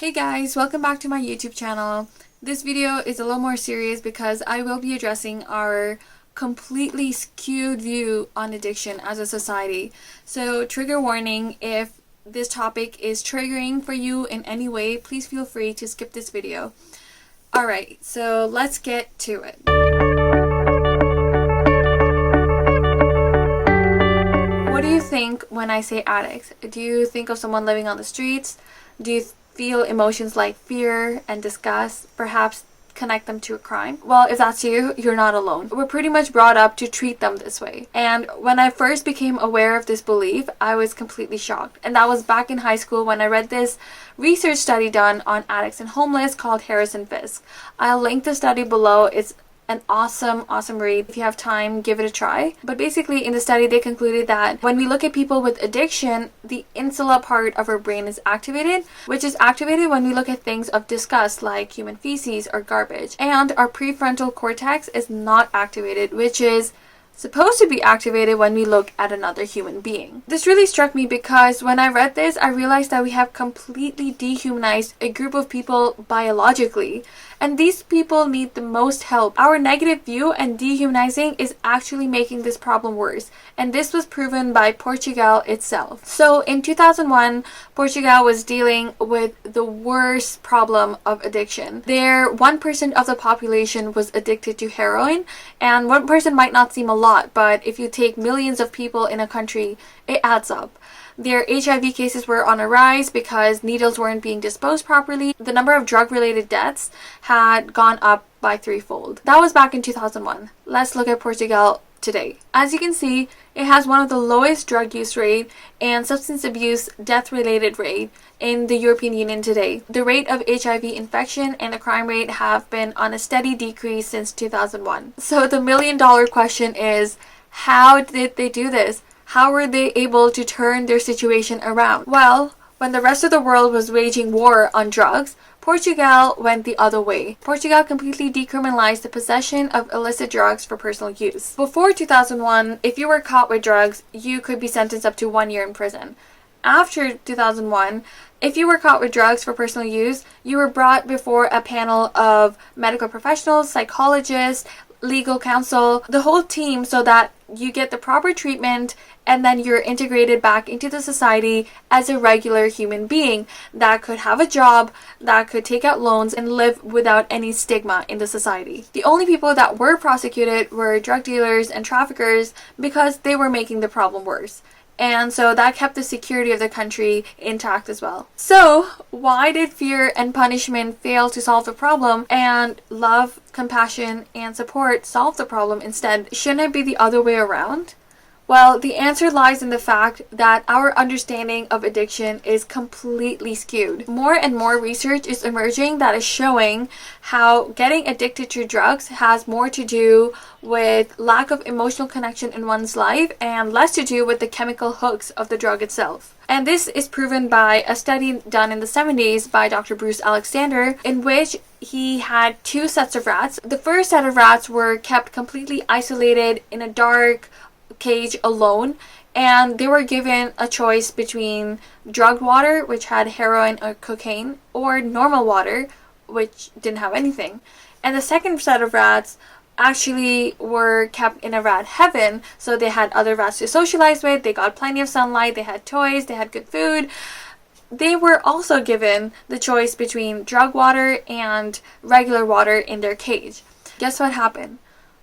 Hey guys, welcome back to my YouTube channel. This video is a little more serious because I will be addressing our completely skewed view on addiction as a society. So trigger warning, if this topic is triggering for you in any way, please feel free to skip this video. Alright, so let's get to it. What do you think when I say addicts? Do you think of someone living on the streets? Do you feel emotions like fear and disgust, perhaps connect them to a crime? Well, if that's you, you're not alone. We're pretty much brought up to treat them this way. And when I first became aware of this belief, I was completely shocked. And that was back in high school when I read this research study done on addicts and homeless called Harris and Fisk. I'll link the study below. It's an awesome read. If you have time, give it a try. But basically in the study they concluded that when we look at people with addiction, the insula part of our brain is activated, which is activated when we look at things of disgust like human feces or garbage. And our prefrontal cortex is not activated, which is supposed to be activated when we look at another human being. This really struck me because when I read this, I realized that we have completely dehumanized a group of people biologically, and these people need the most help. Our negative view and dehumanizing is actually making this problem worse, and this was proven by Portugal itself. So in 2001, Portugal was dealing with the worst problem of addiction. There, 1% of the population was addicted to heroin, and 1% might not seem a lot, but if you take millions of people in a country, it adds up. Their HIV cases were on a rise because needles weren't being disposed properly. The number of drug-related deaths had gone up by threefold. That was back in 2001. Let's look at Portugal today. As you can see, it has one of the lowest drug use rate and substance abuse death-related rate in the European Union today. The rate of HIV infection and the crime rate have been on a steady decrease since 2001. So the million-dollar question is, how did they do this? How were they able to turn their situation around? Well, when the rest of the world was waging war on drugs, Portugal went the other way. Portugal completely decriminalized the possession of illicit drugs for personal use. Before 2001, if you were caught with drugs, you could be sentenced up to 1 year in prison. After 2001, if you were caught with drugs for personal use, you were brought before a panel of medical professionals, psychologists, legal counsel, the whole team, so that you get the proper treatment and then you're integrated back into the society as a regular human being that could have a job, that could take out loans and live without any stigma in the society. The only people that were prosecuted were drug dealers and traffickers because they were making the problem worse. And so that kept the security of the country intact as well. So why did fear and punishment fail to solve the problem and love, compassion, and support solve the problem instead? Shouldn't it be the other way around? Well, the answer lies in the fact that our understanding of addiction is completely skewed. More and more research is emerging that is showing how getting addicted to drugs has more to do with lack of emotional connection in one's life and less to do with the chemical hooks of the drug itself. And this is proven by a study done in the 70s by Dr. Bruce Alexander, in which he had 2 sets of rats. The first set of rats were kept completely isolated in a dark cage alone, and they were given a choice between drugged water, which had heroin or cocaine, or normal water, which didn't have anything. And the second set of rats actually were kept in a rat heaven, so they had other rats to socialize with, they got plenty of sunlight, they had toys, they had good food. They were also given the choice between drug water and regular water in their cage. Guess what happened?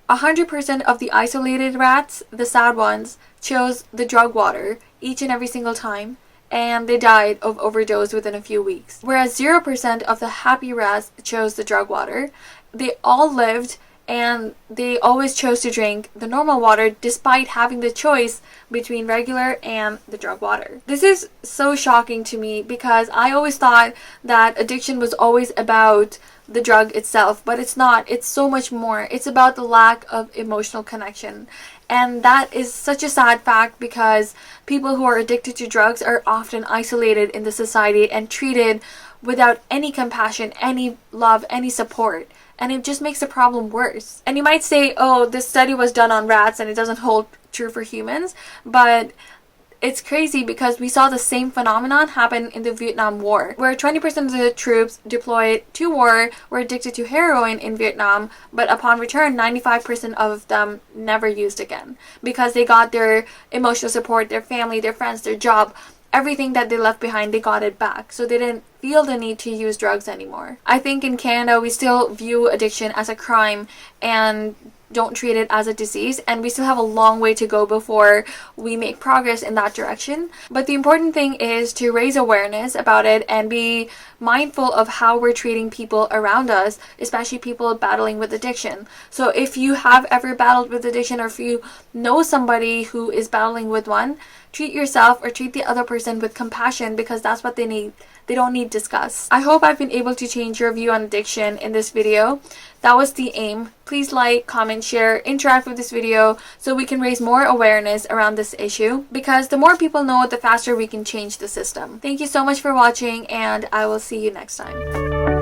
100% of the isolated rats, the sad ones, chose the drug water each and every single time, and they died of overdose within a few weeks. Whereas 0% of the happy rats chose the drug water. They all lived and they always chose to drink the normal water despite having the choice between regular and the drug water. This is so shocking to me because I always thought that addiction was always about the drug itself, but it's not. It's so much more. It's about the lack of emotional connection. And that is such a sad fact because people who are addicted to drugs are often isolated in the society and treated without any compassion, any love, any support. And it just makes the problem worse. And you might say, oh, this study was done on rats and it doesn't hold true for humans, but it's crazy because we saw the same phenomenon happen in the Vietnam War, where 20% of the troops deployed to war were addicted to heroin in Vietnam, but upon return, 95% of them never used again because they got their emotional support, their family, their friends, their job, everything that they left behind, they got it back. So they didn't feel the need to use drugs anymore. I think in Canada, we still view addiction as a crime and don't treat it as a disease, and we still have a long way to go before we make progress in that direction. But the important thing is to raise awareness about it and be mindful of how we're treating people around us, especially people battling with addiction. So if you have ever battled with addiction, or if you know somebody who is battling with one, treat yourself or treat the other person with compassion, because that's what they need. They don't need disgust. I hope I've been able to change your view on addiction in this video. That was the aim. Please like, comment, share, interact with this video so we can raise more awareness around this issue, because the more people know, the faster we can change the system. Thank you so much for watching, and I will see you next time.